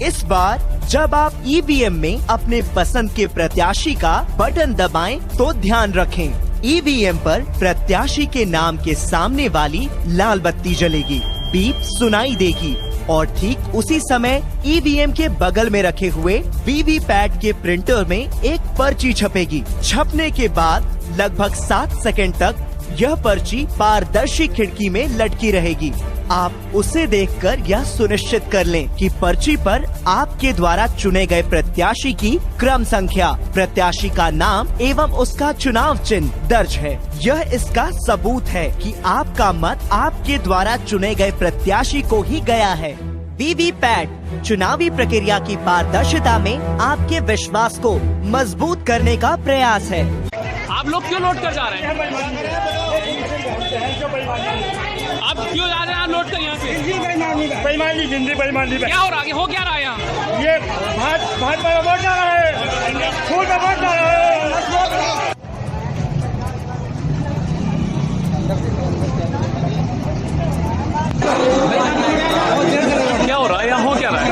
इस बार जब आप ईवीएम में अपने पसंद के प्रत्याशी का बटन दबाएं तो ध्यान रखें, ईवीएम पर प्रत्याशी के नाम के सामने वाली लाल बत्ती जलेगी, बीप सुनाई देगी और ठीक उसी समय ईवीएम के बगल में रखे हुए वीवीपैट के प्रिंटर में एक पर्ची छपेगी। छपने के बाद लगभग 7 सेकंड तक यह पर्ची पारदर्शी खिड़की में लटकी रहेगी। आप उसे देखकर यह सुनिश्चित कर लें कि पर्ची पर आपके द्वारा चुने गए प्रत्याशी की क्रम संख्या, प्रत्याशी का नाम एवं उसका चुनाव चिन्ह दर्ज है। यह इसका सबूत है कि आपका मत आपके द्वारा चुने गए प्रत्याशी को ही गया है। वीवीपैट चुनावी प्रक्रिया की पारदर्शिता में आपके विश्वास को मजबूत करने का प्रयास है। आप लोग क्यों लौट कर जा रहे हैं? आप क्यों जा रहे हैं लौट कर यहाँ पे? बेईमानी, जिंदगी बेईमानी। क्या हो रहा है? हो क्या रहा है यहाँ? ये भाजपा में वोट डाल रहा है, फूल में वोट डाल रहा है। क्या हो रहा है यहाँ? हो क्या रहा है?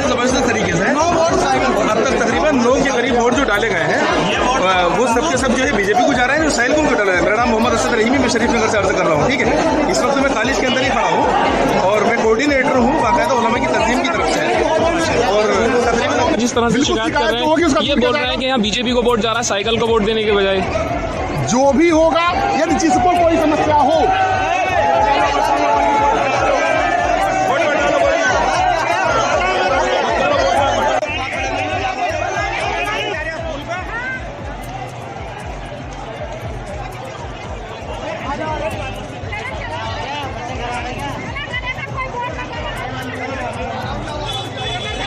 जबरदस्त तरीके से अब तक तकरीबन 9 के करीब वोट जो डाले गए हैं वो सबके सब जो है बीजेपी को जा रहे हैं, जो साहिल को डाला है। मेरा नाम मोहम्मद असद रहीमी, मैं शरीफ नगर से अर्ज कर रहा हूँ। ठीक है, इस वक्त मैं कॉलेज के अंदर ही खड़ा हूँ और मैं कोऑर्डिनेटर हूँ बाकायदा उलमा की तंजीम की तरफ से। और तकरीबन जिस तरह से शिकायत कर रहे हैं, ये बोल रहे हैं कि यहाँ बीजेपी को वोट जा रहा है साइकिल को वोट देने के बजाय। जो भी होगा, यदि जिसको कोई समस्या हो,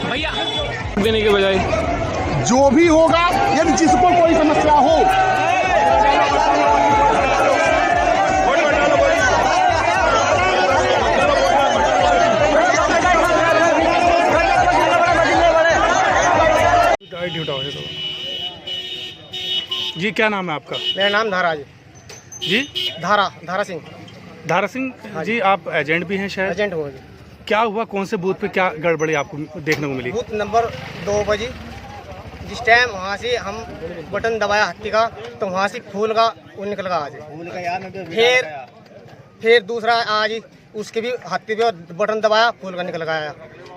भैया देने के बजाय जो भी होगा, यदि जिसको कोई समस्या हो, जी क्या नाम है आपका? मेरा नाम धारा जी धारा सिंह। धारा सिंह जी, आप एजेंट भी हैं शायद? एजेंट हुआ जी। क्या हुआ, कौन से बूथ पे क्या गड़बड़ी आपको देखने को मिली? बूथ नंबर 2 बजी जिस टाइम वहाँ से हम बटन दबाया हत्ती का, तो वहाँ से फूल का वो निकल गया आज। फिर दूसरा आज उसके भी हत्ती पे बटन दबाया, फूल का निकल गया।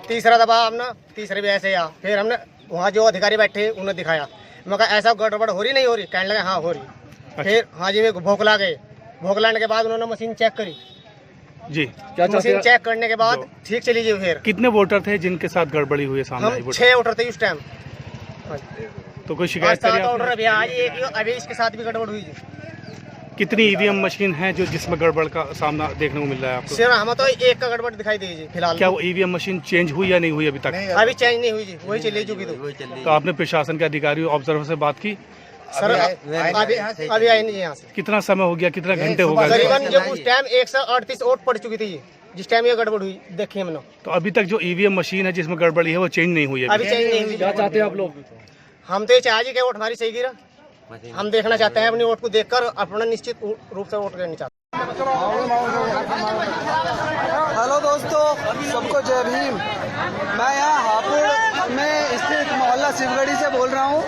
तीसरा दबाया हमने, तीसरे भी ऐसे आया। फिर हमने वहाँ जो अधिकारी बैठे उन्हें दिखाया, मैं कहा ऐसा गड़बड़ हो रही नहीं हो रही? कहने लगे हाँ हो रही। फिर हाँ जी में भोकला गए, भोकलाने के बाद उन्होंने मशीन चेक करी जी। मशीन चेक करने के बाद ठीक चली जी। फिर कितने वोटर थे जिनके साथ गड़बड़ी हुई है सामने? हम 6 वोटर थे उस टाइम। तो कोई शिकायत करी ऑर्डर अभी आज अभी इसके साथ भी गड़बड़ हुई जी। कितनी ईवीएम मशीन है जो जिसमें गड़बड़ का सामना देखने को मिल रहा है आपको? सिर्फ हमें तो एक का गड़बड़ दिखाई दी जी फिलहाल। क्या वो ईवीएम मशीन चेंज हुई या नहीं हुई अभी तक? अभी चेंज नहीं हुई जी, वही चली चुकी। तो आपने प्रशासन के अधिकारी ऑब्जर्वर से बात की? सर अभी आई नहीं यहाँ से। कितना समय हो गया, कितना घंटे हो गए? करीबन जब उस टाइम 138 वोट पड़ चुकी थी जिस टाइम ये गड़बड़ हुई, देखिए हमने। तो अभी तक जो ईवीएम मशीन है जिसमें गड़बड़ी है वो चेंज नहीं हुई है? अभी चेंज नहीं हुई। क्या चाहते हैं आप लोग? हम तो ये चाहे जी कि वोट हमारी सही गिरा, हम देखना चाहते हैं अपनी वोट को देखकर अपना निश्चित रूप से वोट करना चाहते हैं। हेलो दोस्तों, सबको जय भीम। मैं यहाँ हापुड़ में स्थित मोहल्ला शिवगढ़ी से बोल रहा हूँ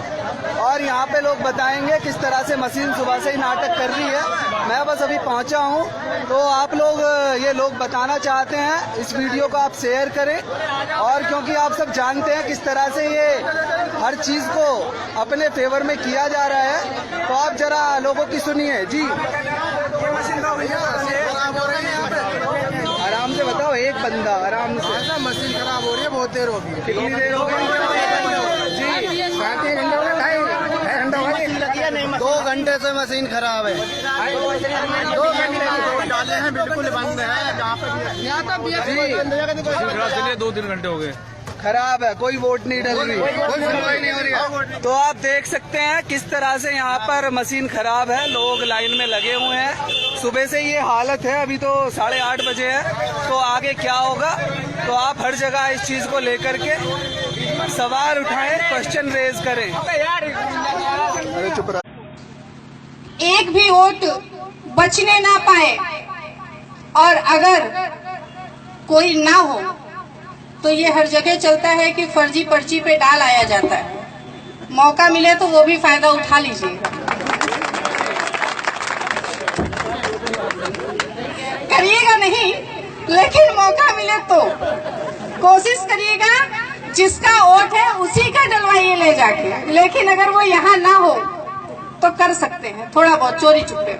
और यहाँ पे लोग बताएंगे किस तरह से मशीन सुबह से ही नाटक कर रही है। मैं बस अभी पहुँचा हूँ, तो आप लोग ये लोग बताना चाहते हैं, इस वीडियो को आप शेयर करें। और क्योंकि आप सब जानते हैं किस तरह से ये हर चीज़ को अपने फेवर में किया जा रहा है, तो आप जरा लोगों की सुनिए जी। आराम से बताओ, एक बंदा आराम से। मशीन खराब हो रही है, बहुत देर हो गई। कितनी देर हो गई जी? 3 घंटे हो गए, 2 घंटे से मशीन खराब है। 2 घंटे डाले हैं, बिल्कुल बंद है। जहाँ पे यहाँ तक 2-3 घंटे हो गए खराब है, कोई वोट नहीं डल रही, कोई सुनवाई नहीं हो रही। तो आप देख सकते हैं किस तरह से यहाँ पर मशीन खराब है, लोग लाइन में लगे हुए हैं। सुबह से ये हालत है, अभी तो 8:30 बजे है, तो आगे क्या होगा? तो आप हर जगह इस चीज को लेकर के सवाल उठाएं, क्वेश्चन रेज करें। अरे चुप रहा। एक भी वोट बचने ना पाए, और अगर कोई ना हो तो ये हर जगह चलता है कि फर्जी पर्ची पे डाल आया जाता है। मौका मिले तो वो भी फायदा उठा लीजिएगा, करिएगा नहीं, लेकिन मौका मिले तो कोशिश करिएगा जिसका वोट है उसी का डलवाइए ले जाके। लेकिन अगर वो यहाँ ना हो तो कर सकते हैं थोड़ा बहुत चोरी चुपके।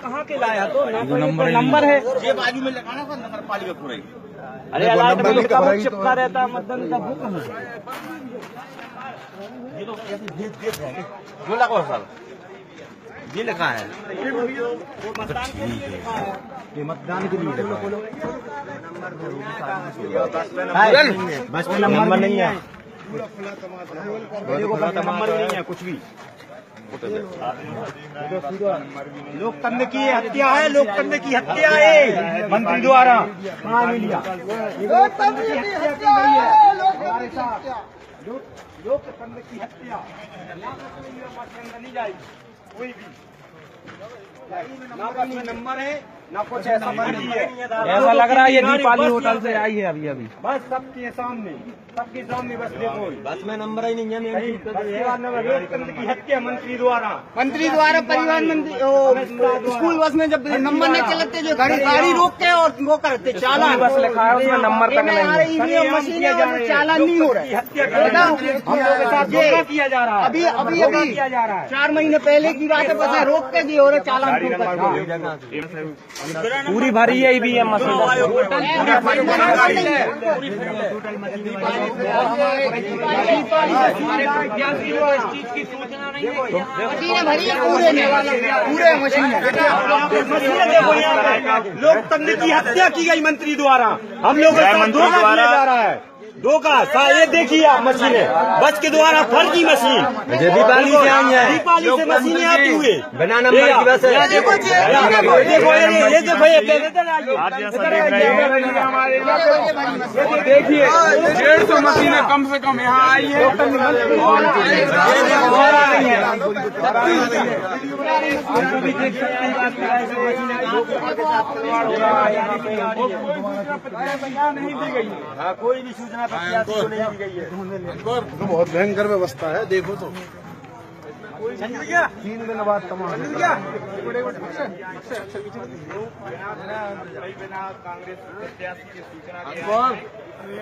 कहाँ के लाया तो नंबर है ये बाजू में लगाना था नगर पालिका पूरा। अरे अलाइनमेंट का वो चिपका रहता है मतदान का बुक में। ये लोग ऐसे भेज रहे हैं जो लगा सर ये लिखा है ये मतदान के लिए बस में नंबर नहीं है, नंबर नहीं है कुछ भी। लोकतंत्र की हत्या है, लोकतंत्र की हत्या है मंत्री द्वारा। कहाँ मिलिया लोकतंत्र की हत्या नहीं है हमारे साथ, लोकतंत्र की हत्या नहीं जाएगी कोई भी, ना कोई नंबर है ना कुछ ऐसा नहीं है। ऐसा लग रहा है ये दीपाली होटल से आई है अभी अभी, बस सबके सामने बस देखो बस में नंबर ही नहीं है। लोकतंत्र की हत्या मंत्री द्वारा परिवहन मंत्री स्कूल बस में जब नंबर नहीं चलते जो गाड़ी रोक के और वो करते चालान बस लिखा है उसमें नंबर तक नहीं, मशीन चालान नहीं हो रहा है। हम लोग के साथ ये किया जा रहा है अभी किया जा रहा है। 4 महीने पहले की बात है, बस रोक के दिए और चालान पूरी भरी है ईवीएम मशीन भरी है पूरे मशीन। लोकतंत्र की हत्या की गई मंत्री द्वारा, हम लोग धोखा किया जा रहा है। धोखा ये देखिए आप मशीनें बस के द्वारा फर्जी मशीन दीपावली से आई है, दीपावली से मशीनें आती हुए बिना नंबर की बस है। देखो देखिए 150 मशीनें कम से कम यहाँ आई है। नहीं दी गई है कोई भी सूचना नहीं दी गई है। बहुत भयंकर व्यवस्था है, देखो तो 3 दिन बाद तमाम कांग्रेस प्रत्याशी की सूचना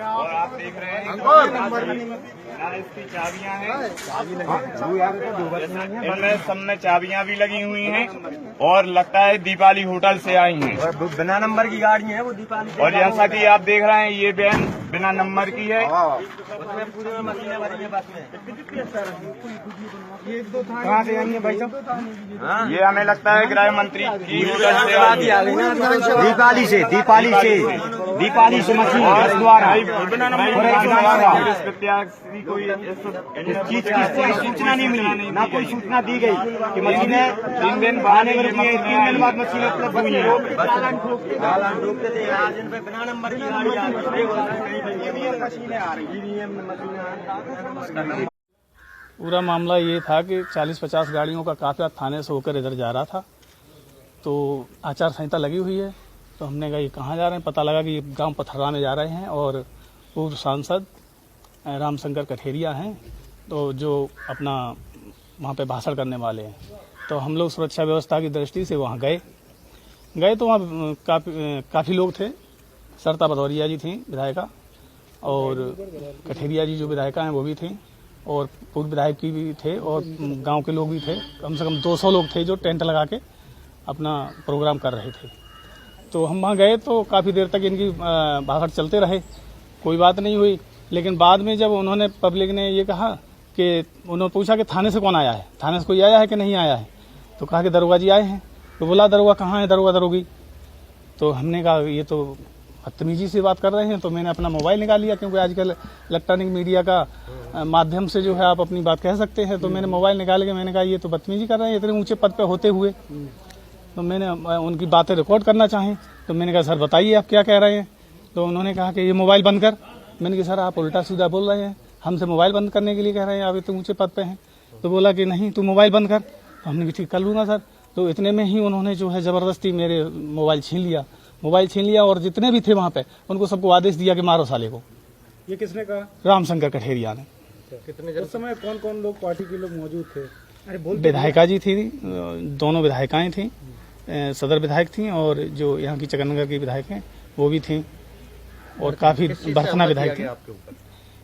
और आप देख रहे हैं ना इसकी चाबियां हैं, इनमें सब में चाबियां भी लगी हुई हैं और लगता है दीपाली होटल से आई हैं। बिना नंबर की गाड़ी है वो दीपाली। और जैसा कि आप देख रहे हैं ये वैन बिना नंबर की है। कहाँ से आई है भाई साहब? ये हमें लगता है गृह मंत्री की होटल से आई है। दीपाली से मशीन द्वारा बिना नंबर प्रत्याशी को इस चीज की कोई सूचना नहीं मिली, ना कोई सूचना दी गई कि मशीनें 3 दिन आने वाली है, 3 दिन बाद मशीनें उपलब्ध हुई हैं। आज इन पे बिना नंबर की गाड़ी आ रही है, मशीनें आ रही। पूरा मामला ये था कि 40-50 गाड़ियों का काफिला थाने से होकर इधर जा रहा था, तो आचार संहिता लगी हुई है। तो हमने कहा ये कहाँ जा रहे हैं, पता लगा कि ये गांव पथर्रा में जा रहे हैं और पूर्व सांसद रामशंकर कठेरिया हैं, तो जो अपना वहाँ पे भाषण करने वाले हैं। तो हम लोग सुरक्षा व्यवस्था की दृष्टि से वहाँ गए तो वहाँ काफ़ी लोग थे। सरता भदौरिया जी थी विधायिका, और कठेरिया जी जो विधायिका हैं वो भी थी, और पूर्व विधायक की भी थे, और गांव के लोग भी थे। कम से कम 200 लोग थे जो टेंट लगा के अपना प्रोग्राम कर रहे थे। तो हम वहाँ गए तो काफ़ी देर तक इनकी भागड़ चलते रहे, कोई बात नहीं हुई। लेकिन बाद में जब उन्होंने, पब्लिक ने ये कहा कि उन्होंने पूछा कि थाने से कौन आया है, थाने से कोई आया है कि नहीं आया है, तो कहा कि दरोगा जी आए हैं। तो बोला दरोगा कहाँ है, दरोगा दरोगी। तो हमने कहा ये तो बदतमीजी से बात कर रहे हैं। तो मैंने अपना मोबाइल निकाल लिया, क्योंकि आजकल इलेक्ट्रॉनिक मीडिया का माध्यम से जो है आप अपनी बात कह सकते हैं। तो मैंने मोबाइल निकाल के मैंने कहा ये तो बदतमीजी कर रहे हैं इतने ऊंचे पद पे होते हुए। तो मैंने उनकी बातें रिकॉर्ड करना चाहें, तो मैंने कहा सर बताइए आप क्या कह रहे हैं। तो उन्होंने कहा कि ये मोबाइल बंद कर। मैंने कहा सर आप उल्टा सीधा बोल रहे हैं, हमसे मोबाइल बंद करने के लिए कह रहे हैं, आप इतने ऊंचे पद पे हैं। तो बोला कि नहीं तू मोबाइल बंद कर। तो हमने भी ठीक कर लूँगा सर। तो इतने में ही उन्होंने जो है ज़बरदस्ती मेरे मोबाइल छीन लिया, और जितने भी थे वहाँ पे उनको सबको आदेश दिया कि मारो साले को। ये किसने कहा? रामशंकर कठेरिया ने। कितने उस समय कौन कौन लोग पार्टी के लोग मौजूद थे? अरे विधायिका जी थी, दोनों विधायिकाएं थी, सदर विधायक थी, और जो यहाँ की चकनगर की विधायक हैं वो भी थी, और काफी बरखना विधायक थे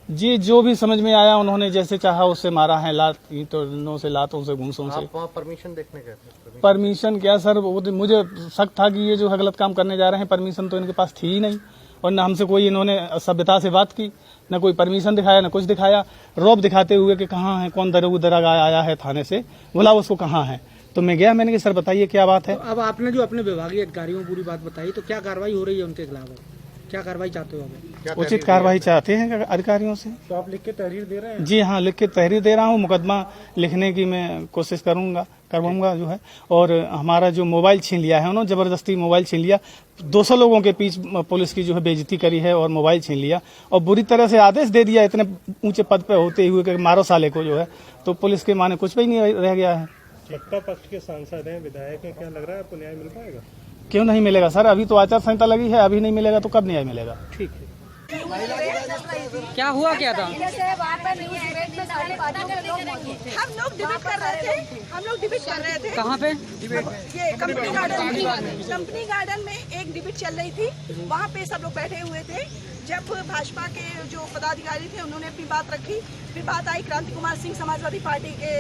जी। जो भी समझ में आया उन्होंने जैसे चाहा उससे मारा है, ईंटों से, लातों से, घूंसों से। परमिशन देखने गए थे? परमिशन क्या सर, वो मुझे शक था कि ये जो है गलत काम करने जा रहे हैं। परमिशन तो इनके पास थी ही नहीं, और न हमसे कोई इन्होंने सभ्यता से बात की, न कोई परमिशन दिखाया, न कुछ दिखाया। रौब दिखाते हुए कि कहाँ है, कौन दरोगा आया है थाने से, बोला उसको कहाँ है। तो मैं गया, मैंने कहा सर बताइए क्या बात है। तो अब आपने जो अपने विभागीय अधिकारियों पूरी बात बताई, तो क्या कार्रवाई हो रही है उनके खिलाफ? क्या कार्रवाई चाहते हो आप? उचित कार्रवाई चाहते हैं अधिकारियों से। तो आप लिख के तहरीर दे रहे हैं? जी हाँ, लिख के तहरीर दे रहा हूँ। मुकदमा लिखने की मैं कोशिश करवाऊंगा जो है। और हमारा जो मोबाइल छीन लिया है, उन्होंने जबरदस्ती मोबाइल छीन लिया। 200 लोगों के बीच पुलिस की जो है बेइज्जती करी है और मोबाइल छीन लिया, और बुरी तरह से आदेश दे दिया इतने ऊंचे पद पे होते हुए कि मारो साले को जो है। तो पुलिस के माने कुछ भी नहीं रह गया है। सत्ता पक्ष के सांसद हैं, विधायक हैं, क्या लग रहा है आपको न्याय मिल पाएगा? क्यों नहीं मिलेगा सर, अभी तो आचार संहिता लगी है, अभी नहीं मिलेगा तो कब न्याय मिलेगा। ठीक है। क्या हुआ, क्या था? हम लोग डिबेट कर रहे थे। कहाँ पे? ये कंपनी गार्डन में एक डिबेट चल रही थी, वहाँ पे सब लोग बैठे हुए थे। जब भाजपा के जो पदाधिकारी थे उन्होंने अपनी बात रखी, फिर बात आई क्रांति कुमार सिंह समाजवादी पार्टी के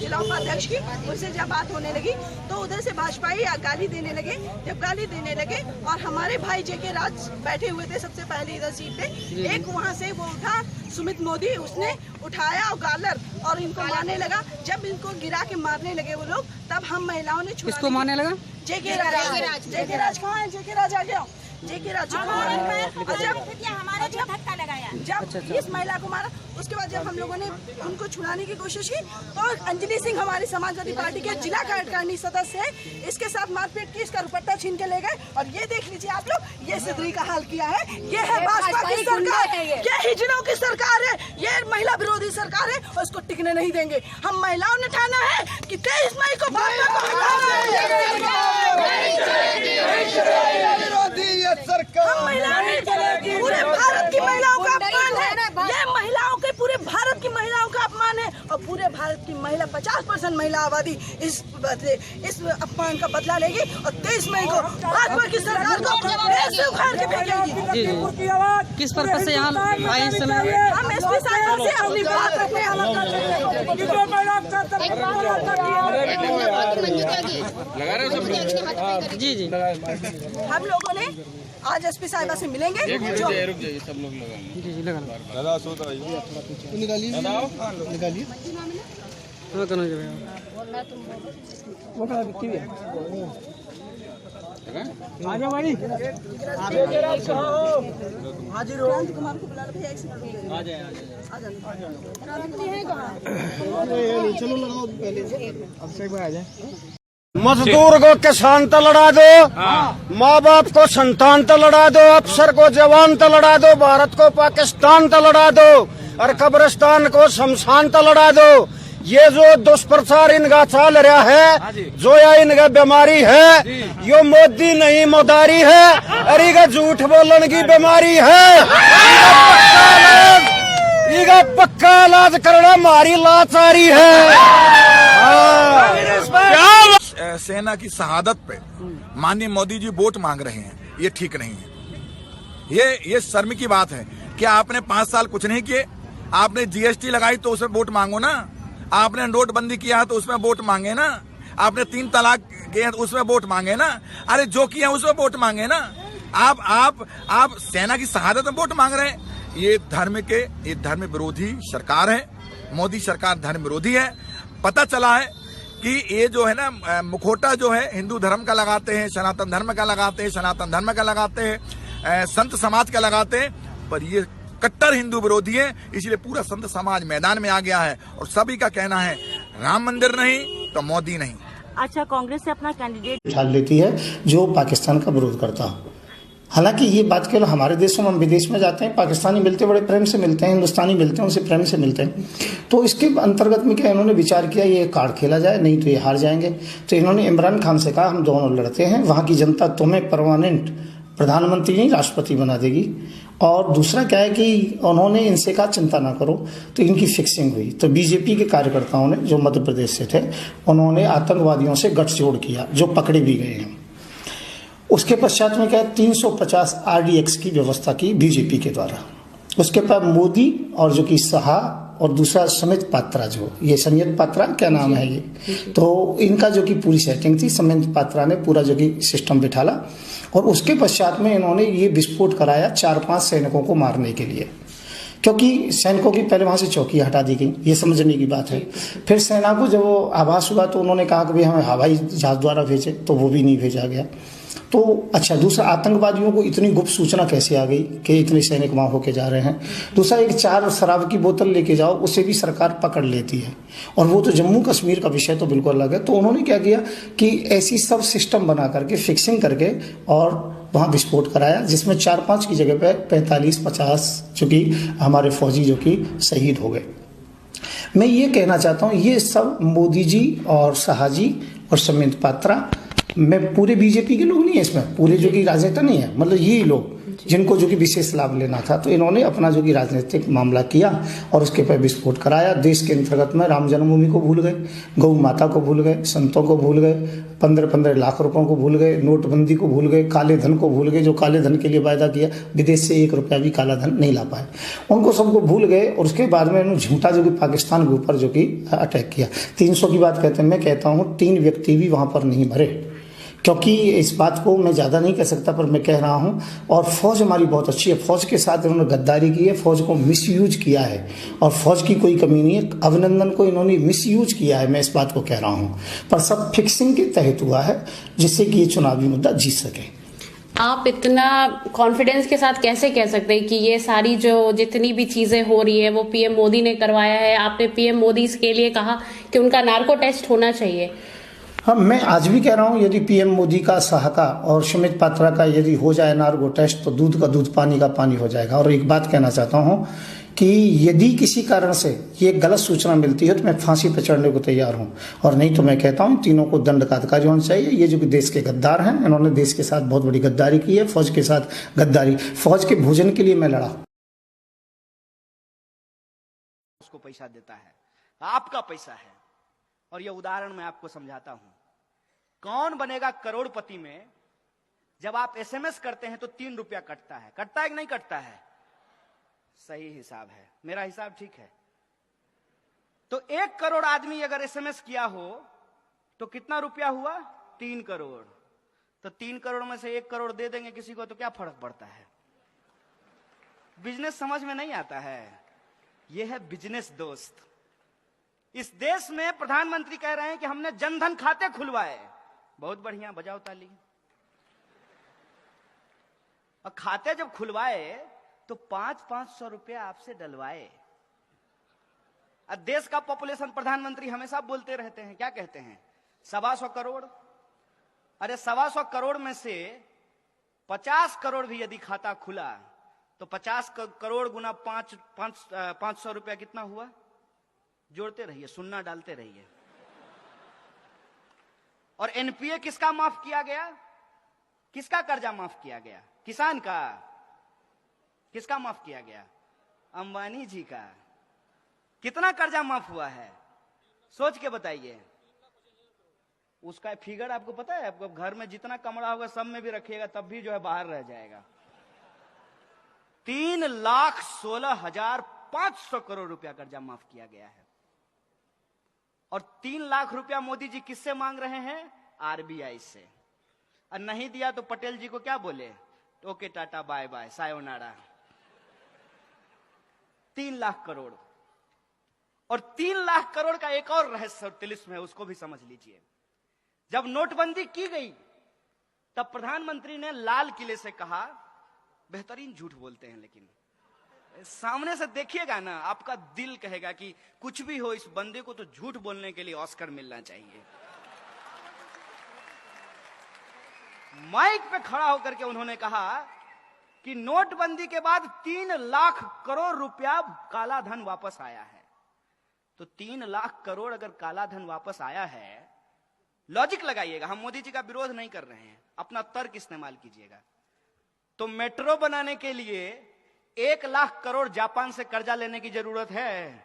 जिला उपाध्यक्ष की, उनसे जब बात होने लगी तो उधर से भाजपाई गाली देने लगे। जब गाली देने लगे और हमारे भाई जेके राज बैठे हुए थे सबसे पहले इधर सीट पे, एक वहाँ से वो उठा सुमित मोदी, उसने उठाया और गालर और इनको मारने लगा। जब इनको गिरा के मारने लगे वो लोग, तब हम महिलाओं ने किसको मारने लगा? जेके राज कहाँ है? जेके राज आ गया। जेके राज धक्का लगाया, जब इस महिला को मारा, उसके बाद जब हम लोगों ने उनको छुड़ाने की कोशिश की तो अंजलि सिंह हमारी समाजवादी पार्टी के जिला कार्यकारिणी सदस्य है, इसके साथ मारपीट की, इसका दुपट्टा छीन के ले गए। और ये देख लीजिए आप लोग, ये सिद्धरी का हाल किया है। ये है भाजपा की सरकार, ये हिजड़ों की सरकार है, ये महिला विरोधी सरकार है, और इसको टिकने नहीं देंगे। हम महिलाओं ने ठाना है कि 23 मई को भाजपा को हटाना है। पूरे भारत की महिलाओं का अपमान है, ये महिलाओं के, पूरे भारत की महिलाओं का अपमान है, और पूरे भारत की महिला 50% महिला आबादी इस अपमान का बदला लेगी और 23 मई को भाजपा की सरकार को ऐसे उखाड़ के फेंकेगी। किस पर्पज से यहाँ आए इस समय? हम एसपी साहब से अपनी बात रखने जी जी हम लोगों ने आज एसपी साहिबा से मिलेंगे। जो सब लोग निकालिए आजा भाई हाजिर हो कुमार को बुला लो भैया, चलो लगाओ पहले अभिषेक भाई आ जाए। मजदूर को किसान तो लड़ा दो, माँ बाप को संतान तो लड़ा दो, अफसर को जवान तो लड़ा दो, भारत को पाकिस्तान तो लड़ा दो और कब्रिस्तान को शमशान तो लड़ा दो। ये जो दुष्प्रचार इनका चल रहा है, जो या इनका बीमारी है, यो मोदी नहीं मोदारी है, अरे ये झूठ बोलने की बीमारी है। इनका पक्का इलाज करना हमारी लाचारी है। सेना की शहादत पे माननीय मोदी जी वोट मांग रहे हैं, ये ठीक नहीं है। ये शर्म की बात है कि आपने 5 साल कुछ नहीं किए। आपने जीएसटी लगाई तो उसमें वोट मांगो ना, आपने नोटबंदी किया है तो उसमें वोट मांगे ना, आपने 3 तलाक किए तो उसमें वोट मांगे ना, अरे जो किया उसमें वोट मांगे ना। आप सेना की शहादत में वोट मांग रहे हैं। ये धर्म विरोधी सरकार है, मोदी सरकार धर्म विरोधी है। पता चला है कि ये जो है ना मुखौटा जो है हिंदू धर्म का लगाते हैं, सनातन धर्म का लगाते हैं, सनातन धर्म का लगाते हैं, संत समाज का लगाते हैं, पर ये कट्टर हिंदू विरोधी है। इसलिए पूरा संत समाज मैदान में आ गया है और सभी का कहना है राम मंदिर नहीं तो मोदी नहीं। अच्छा, कांग्रेस से अपना कैंडिडेट उठा लेती है जो पाकिस्तान का विरोध करता हो। हालांकि ये बात केवल हमारे देशों में, हम विदेश में जाते हैं, पाकिस्तानी मिलते बड़े प्रेम से मिलते हैं, हिंदुस्तानी मिलते हैं उनसे प्रेम से मिलते हैं। तो इसके अंतर्गत में क्या इन्होंने विचार किया, ये कार्ड खेला जाए, नहीं तो ये हार जाएंगे। तो इन्होंने इमरान खान से कहा हम दोनों लड़ते हैं, वहाँ की जनता तुम्हें परमानेंट प्रधानमंत्री नहीं राष्ट्रपति बना देगी। और दूसरा क्या है कि उन्होंने इनसे कहा चिंता ना करो, तो इनकी फिक्सिंग हुई। तो बीजेपी के कार्यकर्ताओं ने जो मध्य प्रदेश से थे, उन्होंने आतंकवादियों से गठजोड़ किया, जो पकड़े भी गए हैं। उसके पश्चात में क्या 350 RDX की व्यवस्था की बीजेपी के द्वारा। उसके बाद मोदी और जो कि शाह और दूसरा समित पात्रा, जो ये समित पात्रा क्या नाम है ये, तो इनका जो कि पूरी सेटिंग थी, समित पात्रा ने पूरा जो कि सिस्टम बिठाला। और उसके पश्चात में इन्होंने ये विस्फोट कराया 4-5 सैनिकों को मारने के लिए, क्योंकि सैनिकों की पहले वहाँ से चौकी हटा दी गई, ये समझने की बात है। फिर सेना को जब वो आभास हुआ तो उन्होंने कहा कि भाई हमें हवाई जहाज द्वारा भेजे, तो वो भी नहीं भेजा गया। तो अच्छा, दूसरा आतंकवादियों को इतनी गुप्त सूचना कैसे आ गई कि इतने सैनिक वहाँ होके जा रहे हैं। दूसरा, एक 4 शराब की बोतल लेके जाओ, उसे भी सरकार पकड़ लेती है, और वो तो जम्मू कश्मीर का विषय तो बिल्कुल अलग है। तो उन्होंने क्या किया कि ऐसी सब सिस्टम बना करके, फिक्सिंग करके और वहाँ विस्फोट कराया, जिसमें 4-5 की जगह पे 45-50 जो कि हमारे फौजी जो कि शहीद हो गए। मैं ये कहना चाहता हूँ, ये सब मोदी जी और शाह जी और समित पात्रा, मैं पूरे बीजेपी के लोग नहीं है इसमें, पूरे जो कि राजनेता नहीं है, मतलब यही लोग जिनको जो कि विशेष लाभ लेना था, तो इन्होंने अपना जो कि राजनीतिक मामला किया और उसके पर विस्फोट कराया। देश के अंतर्गत में राम जन्मभूमि को भूल गए, गौ माता को भूल गए, संतों को भूल गए, 15-15 लाख रुपयों को भूल गए, नोटबंदी को भूल गए, काले धन को भूल गए, जो काले धन के लिए वायदा किया, विदेश से 1 रुपया भी काला धन नहीं ला पाए, उनको सबको भूल गए। और उसके बाद में इन्होंने झूठा जो कि पाकिस्तान के ऊपर जो कि अटैक किया। 300 की बात कहते हैं, मैं कहता हूँ 3 व्यक्ति भी वहाँ पर नहीं मरे, क्योंकि इस बात को मैं ज़्यादा नहीं कह सकता, पर मैं कह रहा हूँ। और फौज हमारी बहुत अच्छी है, फौज के साथ इन्होंने गद्दारी की है, फौज को मिसयूज किया है, और फौज की कोई कमी नहीं है। अभिनंदन को इन्होंने मिसयूज किया है, मैं इस बात को कह रहा हूँ, पर सब फिक्सिंग के तहत हुआ है, जिससे कि ये चुनावी मुद्दा जीत सके। आप इतना कॉन्फिडेंस के साथ कैसे कह सकते हैं कि ये सारी जो जितनी भी चीजें हो रही है वो पीएम मोदी ने करवाया है? आपने पीएम मोदी के लिए कहा कि उनका नार्को टेस्ट होना चाहिए। हाँ, मैं आज भी कह रहा हूँ, यदि पीएम मोदी का, शाह का और सुमित पात्रा का यदि हो जाए नार्को टेस्ट, तो दूध का दूध, पानी का पानी हो जाएगा। और एक बात कहना चाहता हूँ कि यदि किसी कारण से ये गलत सूचना मिलती है तो मैं फांसी पर चढ़ने को तैयार हूँ, और नहीं तो मैं कहता हूँ तीनों को दंड का अधिकारी होना चाहिए। ये जो कि देश के गद्दार हैं, इन्होंने देश के साथ बहुत बड़ी गद्दारी की है, फौज के साथ गद्दारी। फौज के भोजन के लिए मैं लड़ा, उसको पैसा देता है, आपका पैसा है। और यह उदाहरण मैं आपको समझाता हूं। कौन बनेगा करोड़पति में जब आप एसएमएस करते हैं तो 3 रुपया कटता है कि नहीं कटता है? सही हिसाब है, मेरा हिसाब ठीक है। तो 1 करोड़ आदमी अगर एसएमएस किया हो तो कितना रुपया हुआ? 3 करोड़। तो 3 करोड़ में से 1 करोड़ दे देंगे किसी को तो क्या फर्क पड़ता है? बिजनेस समझ में नहीं आता है। यह है बिजनेस दोस्त। इस देश में प्रधानमंत्री कह रहे हैं कि हमने जनधन खाते खुलवाए। बहुत बढ़िया, बजाओ ताली। और खाते जब खुलवाए तो 500-500 रुपया आपसे डलवाए। देश का पॉपुलेशन प्रधानमंत्री हमेशा बोलते रहते हैं, क्या कहते हैं? 125 करोड़। अरे 125 करोड़ में से 50 करोड़ भी यदि खाता खुला तो 50 करोड़ गुना 500 रुपया कितना हुआ? जोड़ते रहिए, सुन्ना डालते रहिए। और एनपीए किसका माफ किया गया? किसका कर्जा माफ किया गया? किसान का। किसका माफ किया गया? अंबानी जी का। कितना कर्जा माफ हुआ है? सोच के बताइए। उसका फिगर आपको पता है? आपको घर में जितना कमरा होगा सब में भी रखिएगा तब भी जो है बाहर रह जाएगा। 3,16,500 करोड़ रुपया कर्जा माफ किया गया है। और 3 लाख रुपया मोदी जी किससे मांग रहे हैं? आरबीआई से। और नहीं दिया तो पटेल जी को क्या बोले? Okay tata bye bye sayonara. 3 lakh crore. और 3 लाख करोड़ का एक और रहस्य और तिलिस्म है, उसको भी समझ लीजिए। जब नोटबंदी की गई तब प्रधानमंत्री ने लाल किले से कहा, बेहतरीन झूठ बोलते हैं लेकिन सामने से देखिएगा ना आपका दिल कहेगा कि कुछ भी हो इस बंदे को तो झूठ बोलने के लिए ऑस्कर मिलना चाहिए। माइक पे खड़ा होकर के उन्होंने कहा कि नोटबंदी के बाद 3 लाख करोड़ रुपया काला धन वापस आया है। तो 3 लाख करोड़ अगर काला धन वापस आया है, लॉजिक लगाइएगा, हम मोदी जी का विरोध नहीं कर रहे हैं, अपना तर्क इस्तेमाल कीजिएगा। तो मेट्रो बनाने के लिए 1 लाख करोड़ जापान से कर्जा लेने की जरूरत है?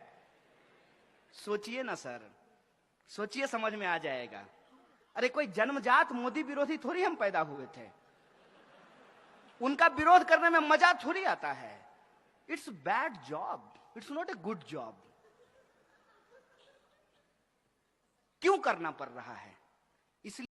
सोचिए ना सर, सोचिए, समझ में आ जाएगा। अरे कोई जन्मजात मोदी विरोधी थोड़ी हम पैदा हुए थे। उनका विरोध करने में मजा थोड़ी आता है। It's bad job, it's not a good job. क्यों करना पड़ रहा है? इसलिए